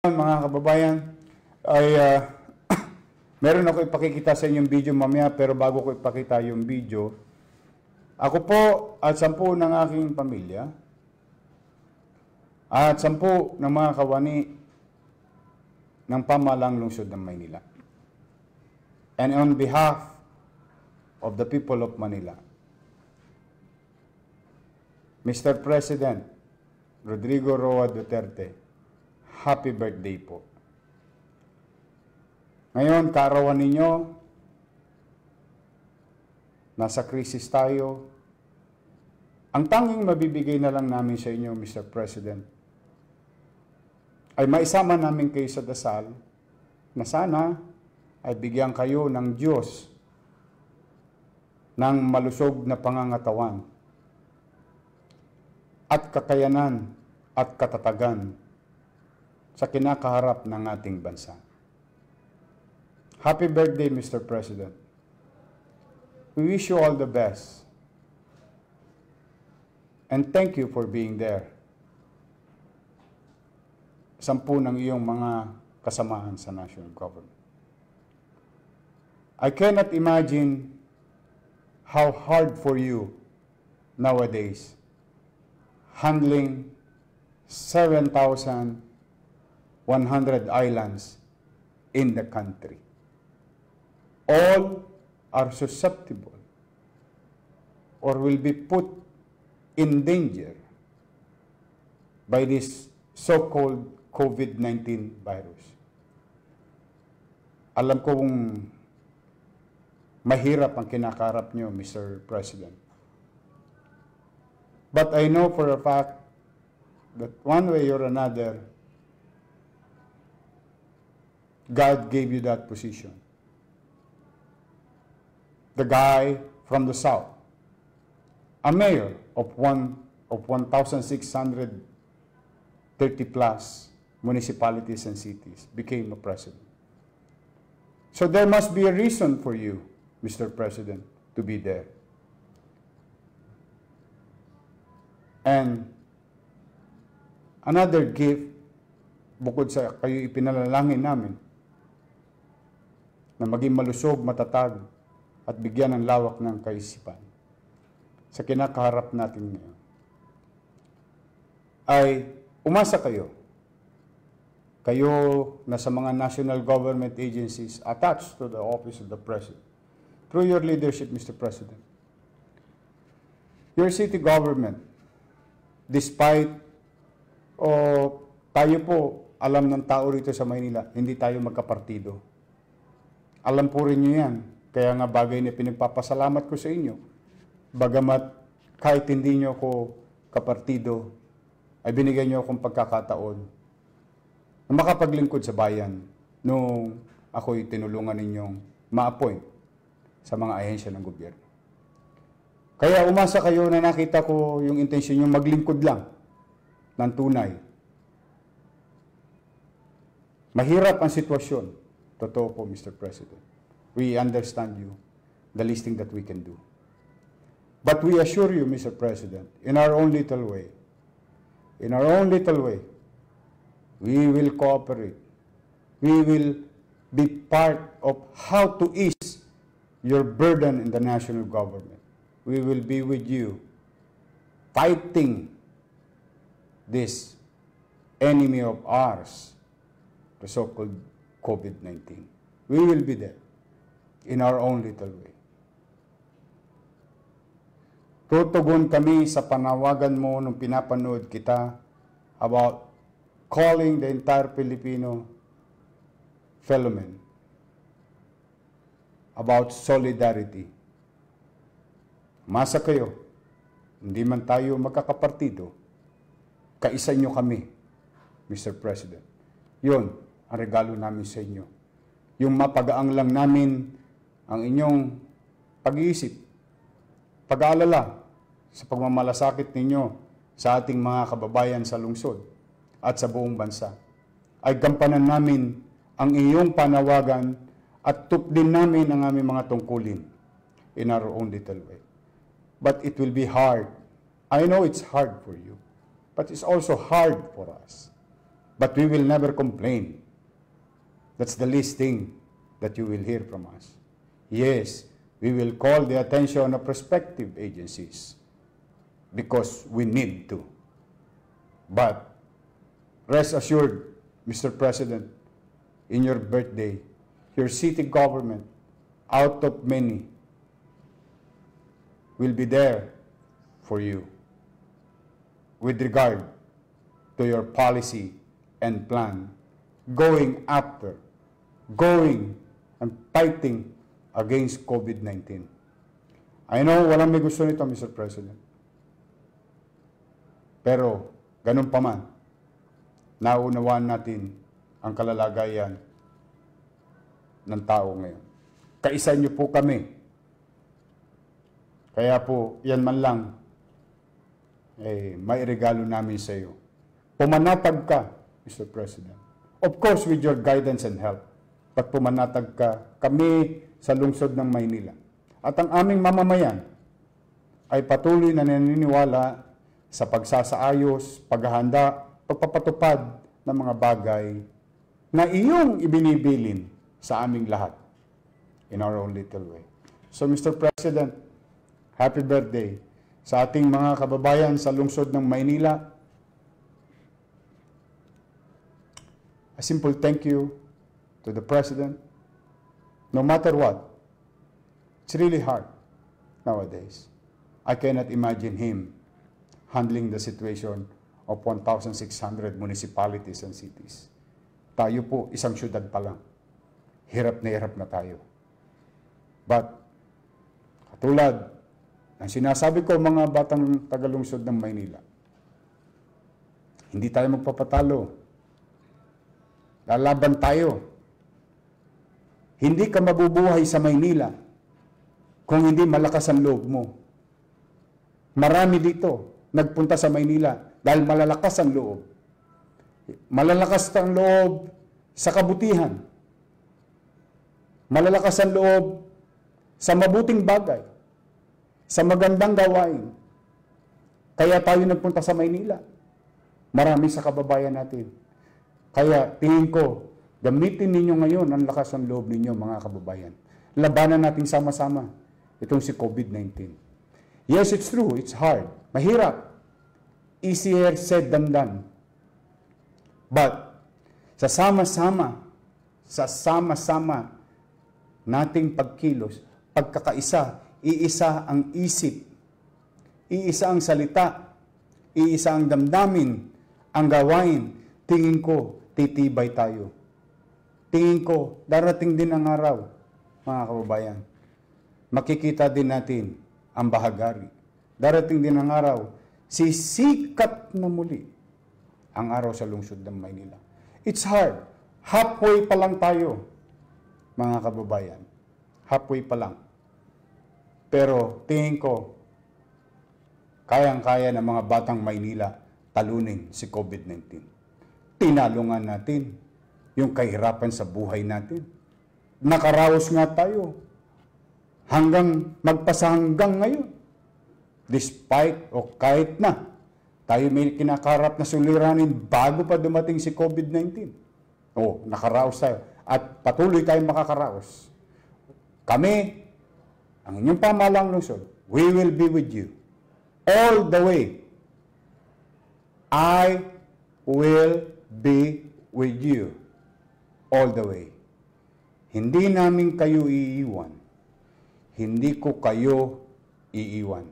Mga kababayan, ay meron ako ipakikita sa inyong video mamaya, pero bago ko ipakita yung video, ako po at 10 ng aking pamilya at 10 ng mga kawani ng pamahalang lungsod ng Maynila. And on behalf of the people of Manila, Mr. President Rodrigo Roa Duterte, happy birthday po. Ngayon, kaarawan ninyo, nasa krisis tayo. Ang tanging mabibigay na lang namin sa inyo, Mr. President, ay maisama namin kayo sa dasal na sana ay bigyan kayo ng Diyos ng malusog na pangangatawan at kakayanan at katatagan sa kinakaharap ng ating bansa. Happy birthday, Mr. President. We wish you all the best. And thank you for being there. 10 ng iyong mga kasamahan sa national government. I cannot imagine how hard for you nowadays handling 7,100 islands in the country. All are susceptible or will be put in danger by this so-called COVID-19 virus. Alam ko kung mahirap ang kinakarap nyo, Mr. President. But I know for a fact that one way or another, God gave you that position. The guy from the south, a mayor of 1,630 plus municipalities and cities, became a president. So there must be a reason for you, Mr. President, to be there. And another gift, bukod sa kayo ipinalalangin namin, na maging malusog, matatag, at bigyan ng lawak ng kaisipan sa kinakaharap natin ngayon, ay umasa kayo. Kayo na sa mga national government agencies attached to the office of the President. Through your leadership, Mr. President. Your city government, despite tayo po, alam ng tao rito sa Maynila, hindi tayo magkapartido. Alam po rin nyo yan. Kaya nga bagay na pinagpapasalamat ko sa inyo. Bagamat kahit hindi nyo ako kapartido, ay binigyan nyo akong pagkakataon na makapaglingkod sa bayan nung ako'y tinulungan ninyong ma-appoint sa mga ahensya ng gobyerno. Kaya umasa kayo na nakita ko yung intensyon nyo maglingkod lang ng tunay. Mahirap ang sitwasyon. Totoo po, Mr. President. We understand you, the least thing that we can do. But we assure you, Mr. President, in our own little way, we will cooperate. We will be part of how to ease your burden in the national government. We will be with you fighting this enemy of ours, the so-called COVID-19. We will be there in our own little way. Tutugon kami sa panawagan mo nung pinapanood kita about calling the entire Filipino fellow men about solidarity. Masa kayo, hindi man tayo magkakapartido, kaisa nyo kami, Mr. President. Yun ang regalo namin sa inyo. Yung mapagaang lang namin ang inyong pag-iisip, pag-aalala sa pagmamalasakit ninyo sa ating mga kababayan sa lungsod at sa buong bansa. Ay gampanan namin ang iyong panawagan at tupdin namin ang aming mga tungkulin in our own little way. But it will be hard. I know it's hard for you, but it's also hard for us. but we will never complain. That's the least thing that you will hear from us. Yes, we will call the attention of prospective agencies because we need to. But rest assured, Mr. President, in your birthday, your city government, out of many, will be there for you with regard to your policy and plan, going and fighting against COVID-19. I know walang may gusto nito, Mr. President. Pero, ganun pa man, naunawaan natin ang kalalagayan ng tao ngayon. Kaisa niyo po kami. Kaya po, yan man lang, may regalo namin sa iyo. Pumanatag ka, Mr. President. Of course, with your guidance and help. But pumanatag ka, kami sa lungsod ng Maynila. At ang aming mamamayan ay patuloy na naniniwala sa pagsasaayos, paghahanda, pagpapatupad ng mga bagay na iyong ibinibilin sa aming lahat in our own little way. So, Mr. President, happy birthday sa ating mga kababayan sa lungsod ng Maynila. A simple thank you to the President. No matter what, it's really hard nowadays. I cannot imagine him handling the situation of 1,600 municipalities and cities. Tayo po, isang syudad pa lang. Hirap na tayo. But, katulad ng sinasabi ko mga batang tagalungsod ng Maynila, hindi tayo magpapatalo. Lalaban tayo. Hindi ka mabubuhay sa Maynila kung hindi malakas ang loob mo. Marami dito nagpunta sa Maynila dahil malalakas ang loob. Malalakas ang loob sa kabutihan. Malalakas ang loob sa mabuting bagay, sa magandang gawain. Kaya tayo nagpunta sa Maynila. Marami sa kababayan natin. Kaya tingin ko, gamitin ninyo ngayon ang lakas ng loob ninyo, mga kababayan. Labanan natin sama-sama itong si COVID-19. Yes, it's true. It's hard. Mahirap. Easier said than done. But, sa sama-sama nating pagkilos, pagkakaisa, iisa ang isip, iisa ang salita, iisa ang damdamin, ang gawain, tingin ko, titibay tayo. Tingin ko, darating din ang araw, mga kababayan. Makikita din natin ang bahagari. Darating din ang araw, sisikat na muli ang araw sa lungsod ng Maynila. It's hard. Halfway pa lang tayo, mga kababayan. Halfway pa lang. Pero tingin ko, kayang-kaya ng mga batang Maynila talunin si COVID-19. Tinalungan natin yung kahirapan sa buhay natin. Nakaraos nga tayo magpasahanggang ngayon. Despite o kahit na tayo may kinakarap na suliranin bago pa dumating si COVID-19. Nakaraos tayo. At patuloy tayong makakaraos. Kami, ang inyong pamahalang lungsod, we will be with you all the way. I will be with you all the way. Hindi namin kayo iiwan. Hindi ko kayo iiwan.